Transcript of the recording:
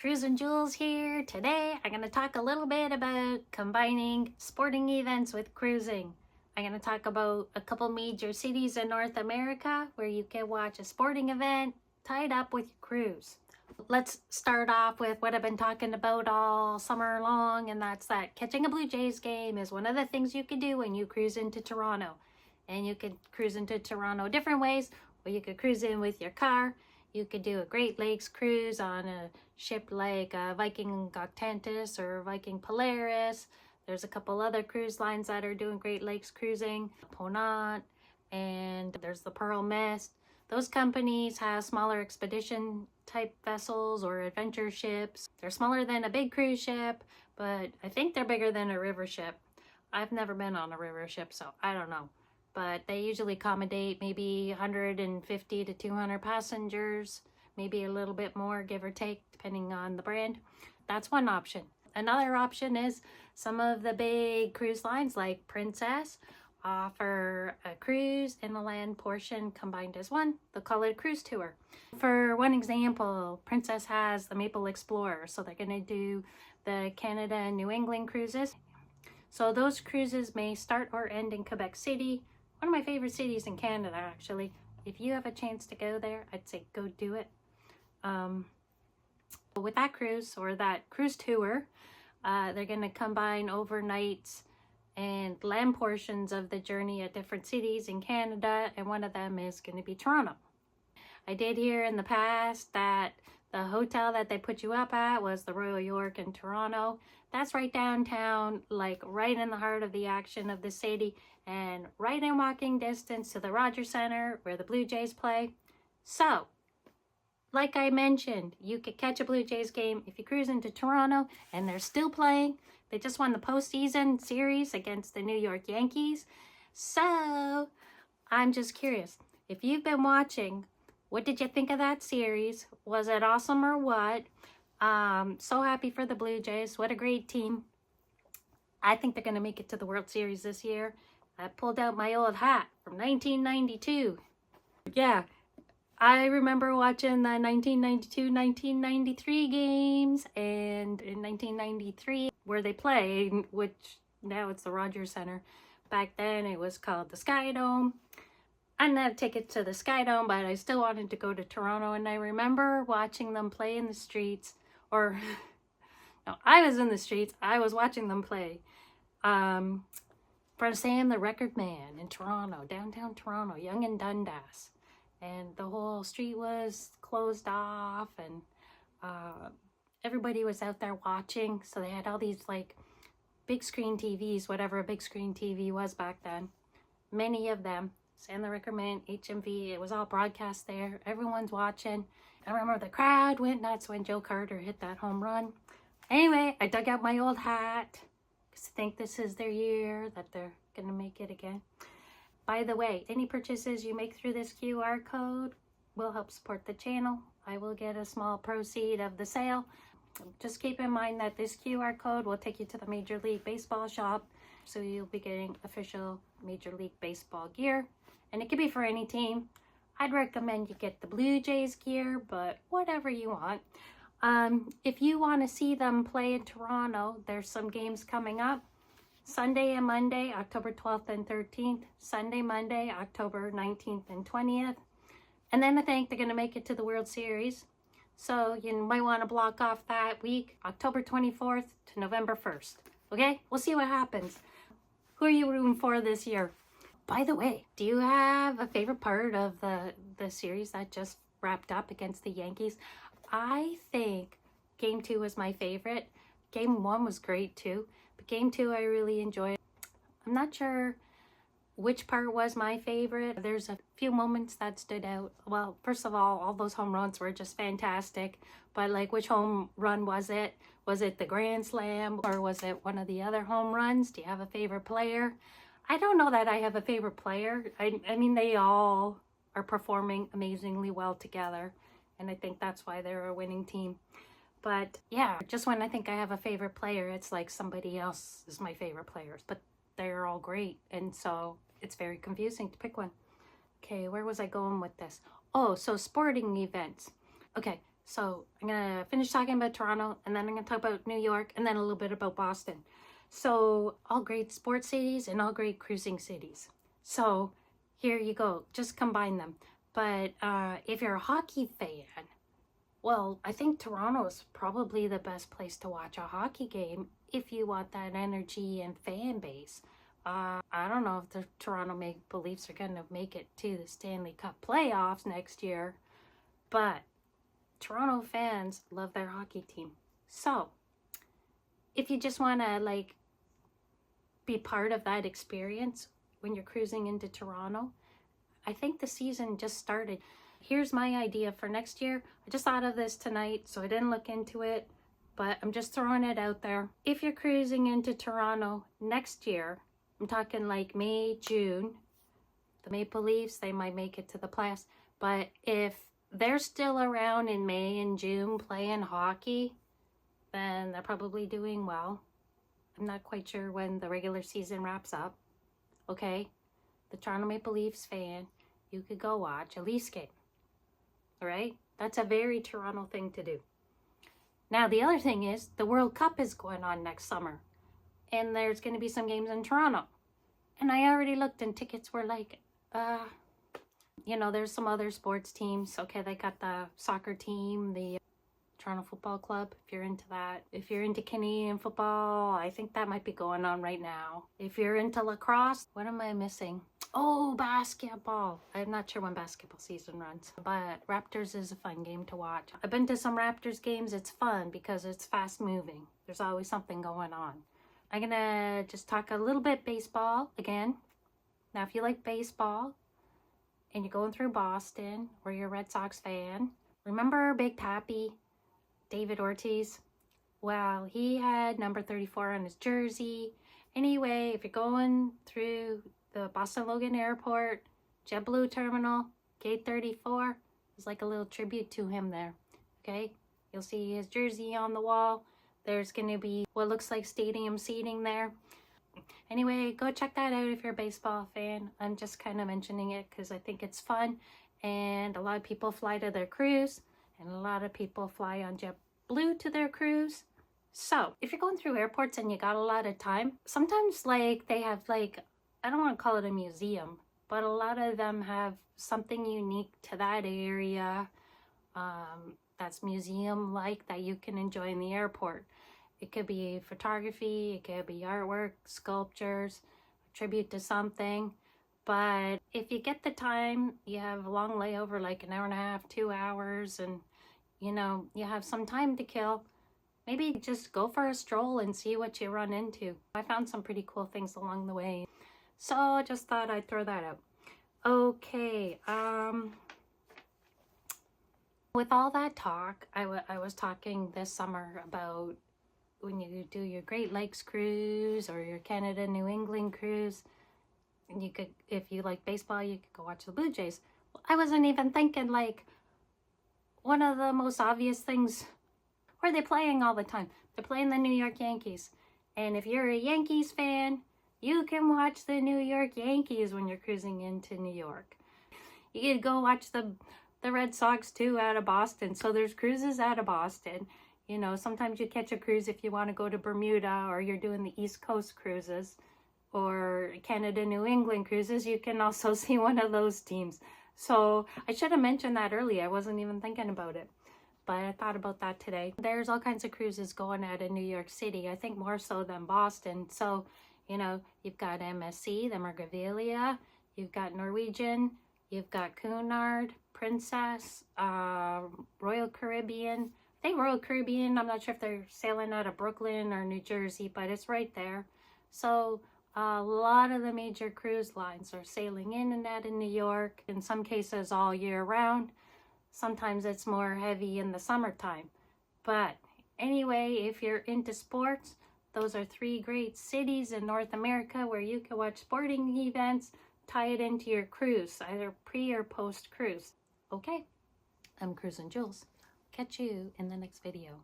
Cruising Jules here. Today I'm going to talk a little bit about combining sporting events with cruising. I'm going to talk about a couple major cities in North America where you can watch a sporting event tied up with your cruise. Let's start off with what I've been talking about all summer long, and that's that catching a Blue Jays game is one of the things you can do when you cruise into Toronto. And you can cruise into Toronto different ways, or you could cruise in with your car. You could do a Great Lakes cruise on a ship like Viking Octantis or Viking Polaris. There's a couple other cruise lines that are doing Great Lakes cruising, Ponant, and there's the Pearl Mist. Those companies have smaller expedition type vessels or adventure ships. They're smaller than a big cruise ship, but I think they're bigger than a river ship. I've never been on a river ship, so I don't know. But they usually accommodate maybe 150 to 200 passengers, maybe a little bit more, give or take, depending on the brand. That's one option. Another option is some of the big cruise lines like Princess offer a cruise and a land portion combined as one. They'll call it a cruise tour. For one example, Princess has the Maple Explorer, so they're going to do the Canada and New England cruises. So those cruises may start or end in Quebec City, one of my favorite cities in Canada, actually. If you have a chance to go there, I'd say go do it. With that cruise or that cruise tour, they're going to combine overnights and land portions of the journey at different cities in Canada, and one of them is going to be Toronto. I did hear in the past that the hotel that they put you up at was the Royal York in Toronto. That's right downtown, like right in the heart of the action of the city, and right in walking distance to the Rogers Centre where the Blue Jays play. So, like I mentioned, you could catch a Blue Jays game if you cruise into Toronto and they're still playing. They just won the postseason series against the New York Yankees. So, I'm just curious, if you've been watching, what did you think of that series? Was it awesome or what? So happy for the Blue Jays. What a great team. I think they're going to make it to the World Series this year. I pulled out my old hat from 1992. Yeah, I remember watching the 1992-1993 games, and in 1993 where they played, which now it's the Rogers Centre. Back then it was called the Sky Dome. I didn't have a ticket to the Sky Dome, but I still wanted to go to Toronto, and I remember watching them play in the streets, or no, I was in the streets, I was watching them play. For Sam the Record Man in Toronto, downtown Toronto, Yonge and Dundas. And the whole street was closed off, and everybody was out there watching. So they had all these like big screen TVs, whatever a big screen TV was back then. Many of them. Sam the Record Man, HMV, it was all broadcast there. Everyone's watching. I remember the crowd went nuts when Joe Carter hit that home run. Anyway, I dug out my old hat because I think this is their year that they're going to make it again. By the way, any purchases you make through this QR code will help support the channel. I will get a small proceed of the sale. Just keep in mind that this QR code will take you to the Major League Baseball shop, so you'll be getting official Major League Baseball gear. And it could be for any team. I'd recommend you get the Blue Jays gear, but whatever you want. If you want to see them play in Toronto, there's some games coming up. Sunday and Monday, October 12th and 13th. Sunday, Monday, October 19th and 20th. And then I think they're going to make it to the World Series. So you might want to block off that week, October 24th to November 1st. Okay? We'll see what happens. Who are you rooting for this year? By the way, do you have a favorite part of the series that just wrapped up against the Yankees? I think Game 2 was my favorite. Game 1 was great too, but Game 2 I really enjoyed. I'm not sure which part was my favorite. There's a few moments that stood out. Well, first of all those home runs were just fantastic, but like, which home run was it? Was it the Grand Slam, or was it one of the other home runs? Do you have a favorite player? I don't know that I have a favorite player. I mean, they all are performing amazingly well together, and I think that's why they're a winning team. But yeah, just when I think I have a favorite player, it's like somebody else is my favorite players, but they're all great, and so it's very confusing to pick one. Okay, where was I going with this? Oh, so sporting events. Okay, So I'm going to finish talking about Toronto, and then I'm going to talk about New York, and then a little bit about Boston. So all great sports cities and all great cruising cities. So here you go. Just combine them. But if you're a hockey fan, well, I think Toronto is probably the best place to watch a hockey game if you want that energy and fan base. I don't know if the Toronto Maple Leafs are going to make it to the Stanley Cup playoffs next year, but Toronto fans love their hockey team. So if you just want to like be part of that experience when you're cruising into Toronto, I think the season just started. Here's my idea for next year. I just thought of this tonight, so I didn't look into it, but I'm just throwing it out there. If you're cruising into Toronto next year, I'm talking like May, June, the Maple Leafs, they might make it to the playoffs, but if they're still around in May and June playing hockey, then they're probably doing well. I'm not quite sure when the regular season wraps up. Okay, the Toronto Maple Leafs fan, you could go watch a Leafs game. All right, that's a very Toronto thing to do. Now, the other thing is the World Cup is going on next summer, and there's going to be some games in Toronto. And I already looked, and tickets were like, you know, there's some other sports teams. Okay, they got the soccer team, the Toronto Football Club, if you're into that. If you're into Canadian football, I think that might be going on right now. If you're into lacrosse, what am I missing? Oh, basketball. I'm not sure when basketball season runs, but Raptors is a fun game to watch. I've been to some Raptors games. It's fun because it's fast moving. There's always something going on. I'm gonna just talk a little bit baseball again. Now, if you like baseball and you're going through Boston or you're a Red Sox fan, remember Big Pappy, David Ortiz? Well, he had number 34 on his jersey. Anyway, if you're going through the Boston Logan Airport, JetBlue Terminal, Gate 34, there's like a little tribute to him there. Okay, you'll see his jersey on the wall. There's going to be what looks like stadium seating there. Anyway, go check that out if you're a baseball fan. I'm just kind of mentioning it because I think it's fun, and a lot of people fly to their cruise, and a lot of people fly on JetBlue to their cruise. So if you're going through airports and you got a lot of time, sometimes like they have like, I don't want to call it a museum, but a lot of them have something unique to that area that's museum-like that you can enjoy in the airport. It could be photography, it could be artwork, sculptures, a tribute to something. But if you get the time, you have a long layover, like an hour and a half, 2 hours, and you know, you have some time to kill, maybe just go for a stroll and see what you run into. I found some pretty cool things along the way. So I just thought I'd throw that out. Okay, with all that talk, I was talking this summer about when you do your Great Lakes cruise or your Canada, New England cruise, and you could, if you like baseball, you could go watch the Blue Jays. I wasn't even thinking like one of the most obvious things, where are they playing all the time? They're playing the New York Yankees. And if you're a Yankees fan, you can watch the New York Yankees when you're cruising into New York. You could go watch the Red Sox too out of Boston. So there's cruises out of Boston. You know, sometimes you catch a cruise if you want to go to Bermuda, or you're doing the East Coast cruises or Canada, New England cruises. You can also see one of those teams. So I should have mentioned that earlier. I wasn't even thinking about it, but I thought about that today. There's all kinds of cruises going out of New York City. I think more so than Boston. So, you know, you've got MSC, the Mergavia, you've got Norwegian, you've got Cunard, Princess, Royal Caribbean. I think Royal Caribbean, I'm not sure if they're sailing out of Brooklyn or New Jersey, but it's right there. So a lot of the major cruise lines are sailing in and out of New York, in some cases all year round. Sometimes it's more heavy in the summertime. But anyway, if you're into sports, those are 3 great cities in North America where you can watch sporting events, tie it into your cruise, either pre or post cruise. Okay, I'm Cruising Jules. Catch you in the next video.